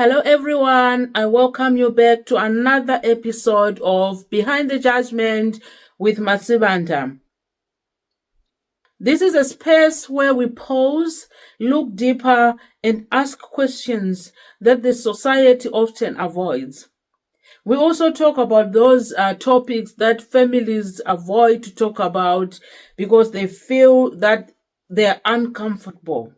Hello everyone, I welcome you back to another episode of Behind the Judgment with Masibanda. This is a space where we pause, look deeper, and ask questions that the society often avoids. We also talk about those topics that families avoid to talk about because they feel that they're uncomfortable.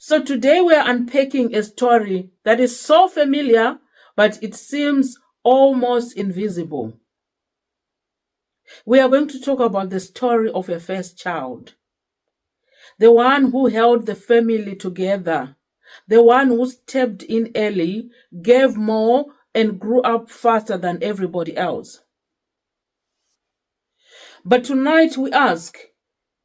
So today we are unpacking a story that is so familiar, but it seems almost invisible. We are going to talk about the story of a first child. The one who held the family together. The one who stepped in early, gave more, and grew up faster than everybody else. But tonight we ask,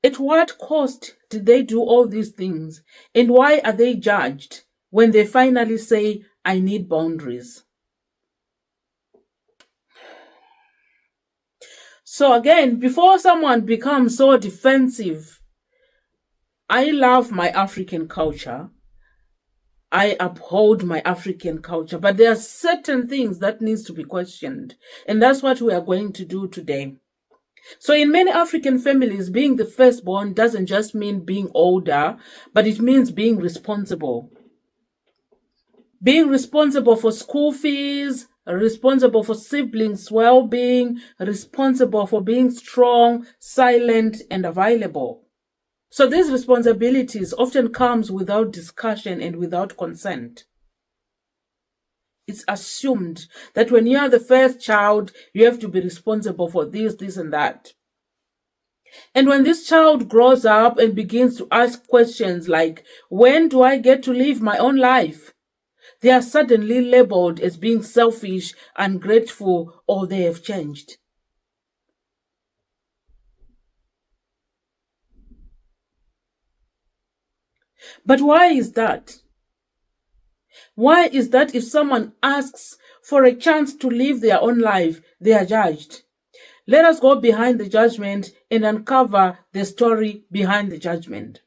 at what cost did they do all these things? And why are they judged when they finally say, I need boundaries? So again, before someone becomes so defensive, I love my African culture. I uphold my African culture, but there are certain things that needs to be questioned. And that's what we are going to do today. So in many African families, being the firstborn doesn't just mean being older, but it means being responsible. Being responsible for school fees, responsible for siblings' well-being, responsible for being strong, silent, and available. So these responsibilities often comes without discussion and without consent. It's assumed that when you are the first child, you have to be responsible for this, and that. And when this child grows up and begins to ask questions like, when do I get to live my own life? They are suddenly labeled as being selfish, ungrateful, or they have changed. But why is that? Why is that if someone asks for a chance to live their own life, they are judged? Let us go behind the judgment and uncover the story behind the judgment.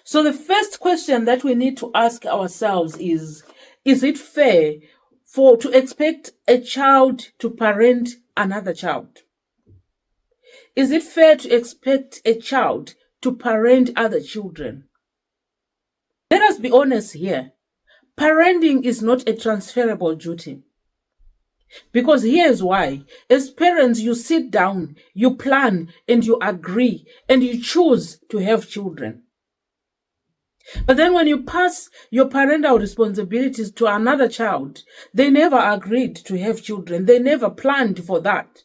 So the first question that we need to ask ourselves is it fair to expect a child to parent another child? Is it fair to expect a child to parent other children? Let us be honest here. Parenting is not a transferable duty. Because here's why. As parents, you sit down, you plan, and you agree, and you choose to have children. But then when you pass your parental responsibilities to another child, they never agreed to have children. They never planned for that.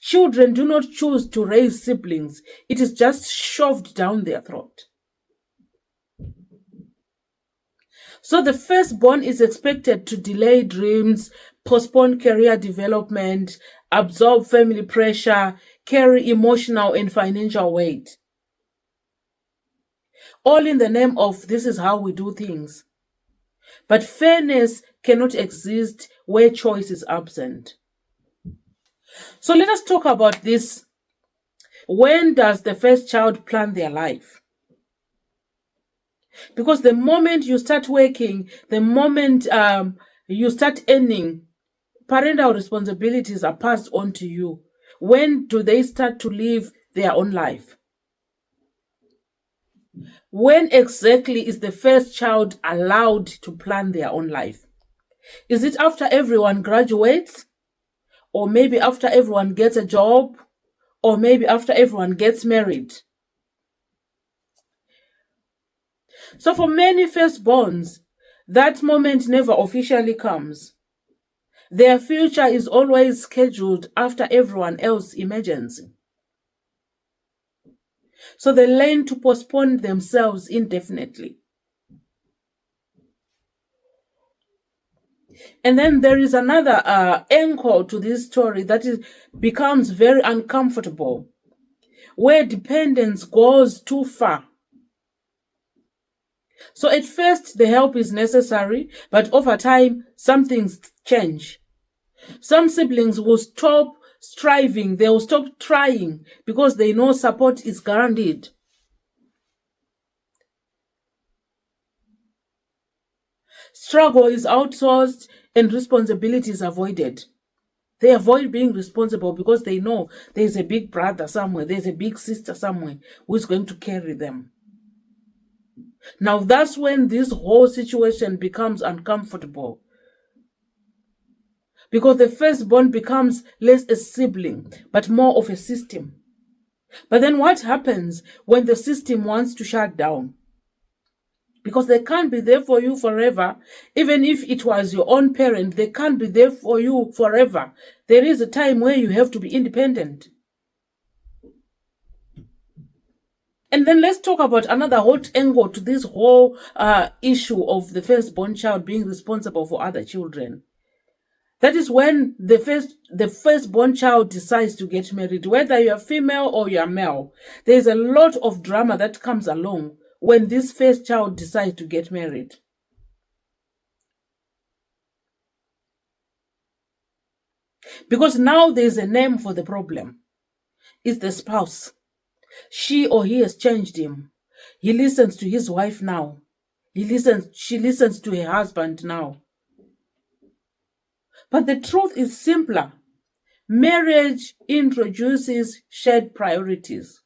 Children do not choose to raise siblings. It is just shoved down their throat. So the firstborn is expected to delay dreams, postpone career development, absorb family pressure, carry emotional and financial weight. All in the name of this is how we do things. But fairness cannot exist where choice is absent. So let us talk about this. When does the first child plan their life? Because the moment you start working, the moment you start earning, parental responsibilities are passed on to you. When do they start to live their own life? When exactly is the first child allowed to plan their own life? Is it after everyone graduates? Or maybe after everyone gets a job? Or maybe after everyone gets married? So for many firstborns, that moment never officially comes. Their future is always scheduled after everyone else emerges. So they learn to postpone themselves indefinitely. And then there is another anchor to this story that becomes very uncomfortable, where dependence goes too far. So at first, the help is necessary, but over time, some things change. Some siblings will stop striving, they will stop trying because they know support is guaranteed. Struggle is outsourced and responsibility is avoided. They avoid being responsible because they know there's a big brother somewhere, there's a big sister somewhere who is going to carry them. Now that's when this whole situation becomes uncomfortable, because the firstborn becomes less a sibling, but more of a system. But then what happens when the system wants to shut down? Because they can't be there for you forever. Even if it was your own parent, they can't be there for you forever. There is a time where you have to be independent. And then let's talk about another hot angle to this whole issue of the firstborn child being responsible for other children. That is when the firstborn child decides to get married, whether you're female or you're male. There's a lot of drama that comes along when this first child decides to get married. Because now there's a name for the problem. It's the spouse. She or he has changed him. He listens to his wife now. She listens to her husband now. But the truth is simpler. Marriage introduces shared priorities.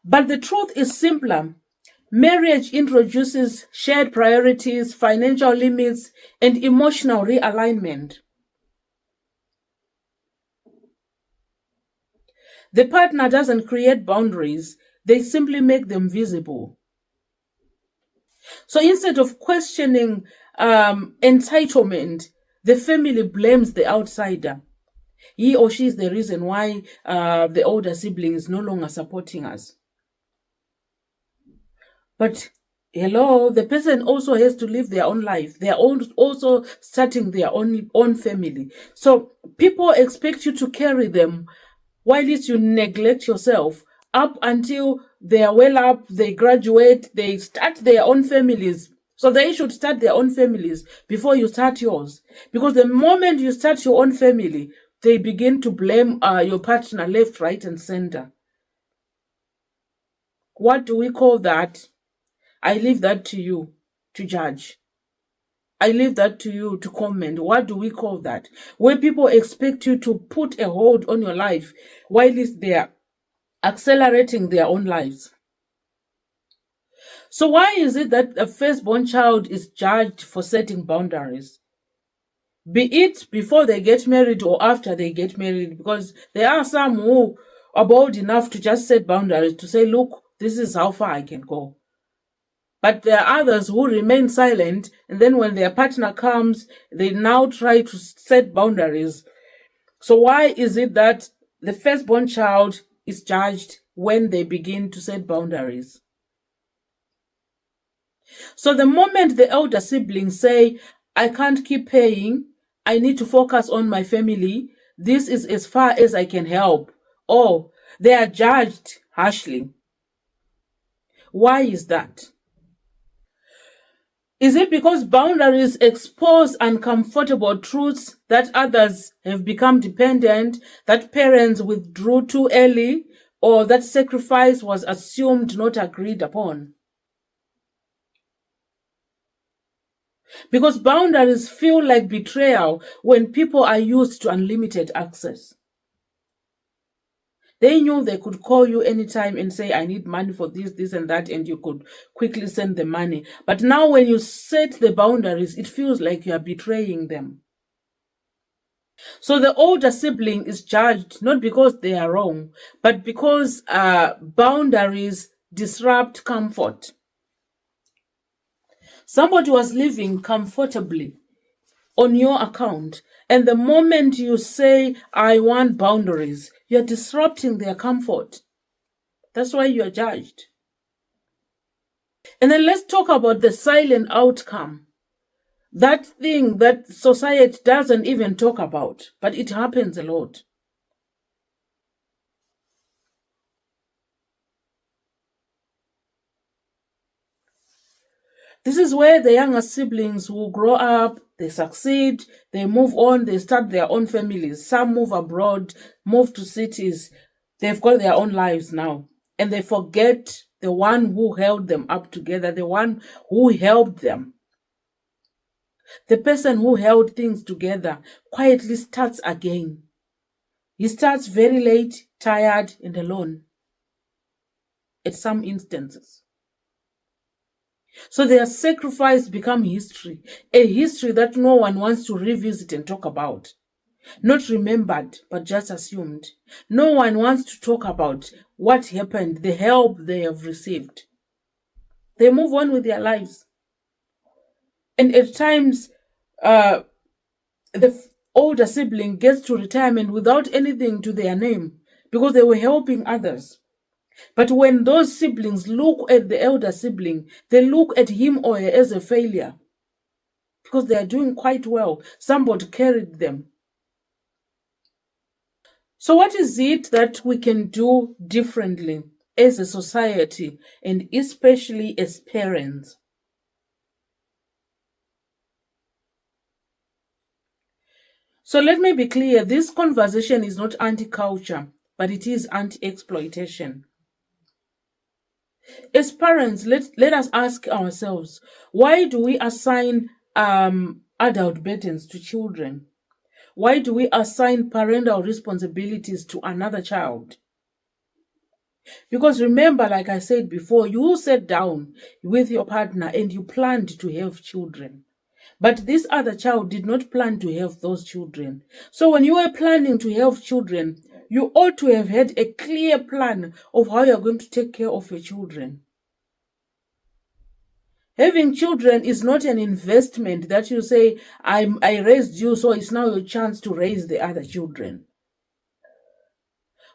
But the truth is simpler. Marriage introduces shared priorities, financial limits, and emotional realignment. The partner doesn't create boundaries, they simply make them visible. So instead of questioning entitlement, the family blames the outsider. He or she is the reason why the older sibling is no longer supporting us. But hello, the person also has to live their own life. They are also starting their own family. So people expect you to carry them while you neglect yourself up until they are well up, they graduate, they start their own families. So they should start their own families before you start yours. Because the moment you start your own family, they begin to blame your partner left, right, and center. What do we call that? I leave that to you to judge. I leave that to you to comment. What do we call that? Where people expect you to put a hold on your life while they are accelerating their own lives. So why is it that a firstborn child is judged for setting boundaries? Be it before they get married or after they get married, because there are some who are bold enough to just set boundaries, to say, look, this is how far I can go. But there are others who remain silent, and then when their partner comes, they now try to set boundaries. So why is it that the firstborn child is judged when they begin to set boundaries? So the moment the elder siblings say, I can't keep paying, I need to focus on my family, this is as far as I can help, or they are judged harshly. Why is that? Is it because boundaries expose uncomfortable truths that others have become dependent, that parents withdrew too early, or that sacrifice was assumed, not agreed upon? Because boundaries feel like betrayal when people are used to unlimited access. They knew they could call you anytime and say, I need money for this, this, and that, and you could quickly send the money. But now when you set the boundaries, it feels like you are betraying them. So the older sibling is judged not because they are wrong, but because boundaries disrupt comfort. Somebody was living comfortably on your account, and the moment you say, I want boundaries, you're disrupting their comfort. That's why you're judged. And then let's talk about the silent outcome. That thing that society doesn't even talk about, but it happens a lot. This is where the younger siblings will grow up, they succeed, they move on, they start their own families. Some move abroad, move to cities. They've got their own lives now. And they forget the one who held them up together, the one who helped them. The person who held things together quietly starts again. He starts very late, tired, and alone at some instances. So their sacrifice become history, a history that no one wants to revisit and talk about. Not remembered, but just assumed. No one wants to talk about what happened, the help they have received. They move on with their lives. And at times, the older sibling gets to retirement without anything to their name because they were helping others. But when those siblings look at the elder sibling, they look at him or her as a failure because they are doing quite well. Somebody carried them. So what is it that we can do differently as a society and especially as parents? So let me be clear, this conversation is not anti-culture, but it is anti-exploitation. As parents, let us ask ourselves, why do we assign adult burdens to children? Why do we assign parental responsibilities to another child? Because remember, like I said before, you sat down with your partner and you planned to have children. But this other child did not plan to have those children. So when you were planning to have children, you ought to have had a clear plan of how you're going to take care of your children. Having children is not an investment that you say, I raised you, so it's now your chance to raise the other children.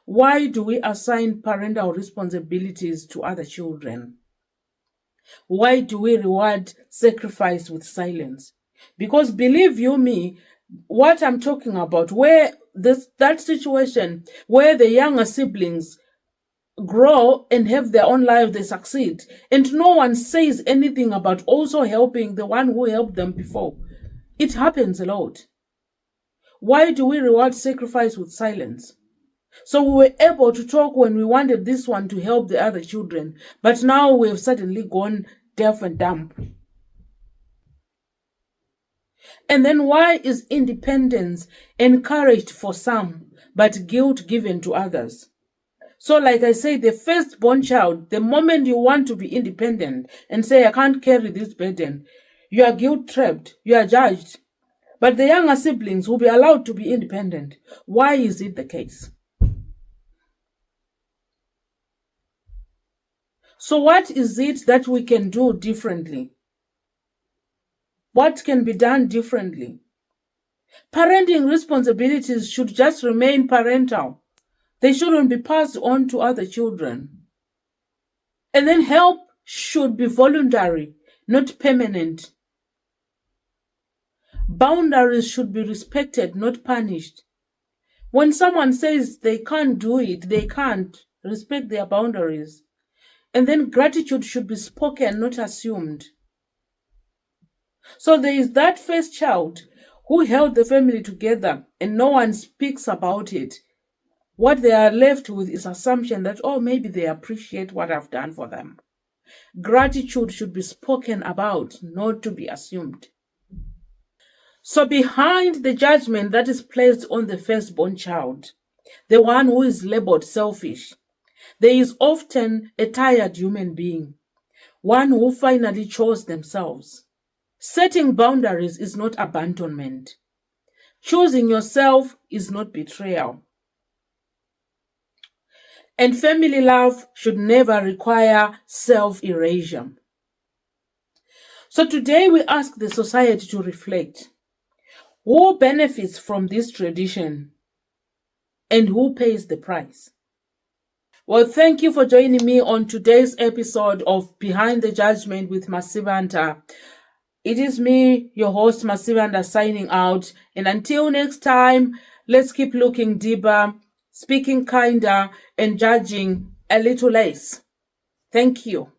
Why do we assign parental responsibilities to other children? Why do we reward sacrifice with silence? Because believe you me, what I'm talking about, where that situation where the younger siblings grow and have their own life, they succeed, and no one says anything about also helping the one who helped them before. It happens a lot. Why do we reward sacrifice with silence? So we were able to talk when we wanted this one to help the other children, but now we have suddenly gone deaf and dumb. And then why is independence encouraged for some, but guilt given to others? So like I say, the firstborn child, the moment you want to be independent and say, I can't carry this burden, you are guilt-trapped, you are judged. But the younger siblings will be allowed to be independent. Why is it the case? So what is it that we can do differently? What can be done differently? Parenting responsibilities should just remain parental. They shouldn't be passed on to other children. And then help should be voluntary, not permanent. Boundaries should be respected, not punished. When someone says they can't do it, they can't. Respect their boundaries. And then gratitude should be spoken, not assumed. So there is that first child who held the family together and no one speaks about it. What they are left with is assumption that, oh, maybe they appreciate what I've done for them. Gratitude should be spoken about, not to be assumed. So behind the judgment that is placed on the firstborn child, the one who is labeled selfish, there is often a tired human being, one who finally chose themselves. Setting boundaries is not abandonment. Choosing yourself is not betrayal. And family love should never require self-erasure. So today we ask the society to reflect. Who benefits from this tradition? And who pays the price? Well, thank you for joining me on today's episode of Behind the Judgment with Masivanta. It is me, your host, Masivanta, signing out. And until next time, let's keep looking deeper, speaking kinder, and judging a little less. Thank you.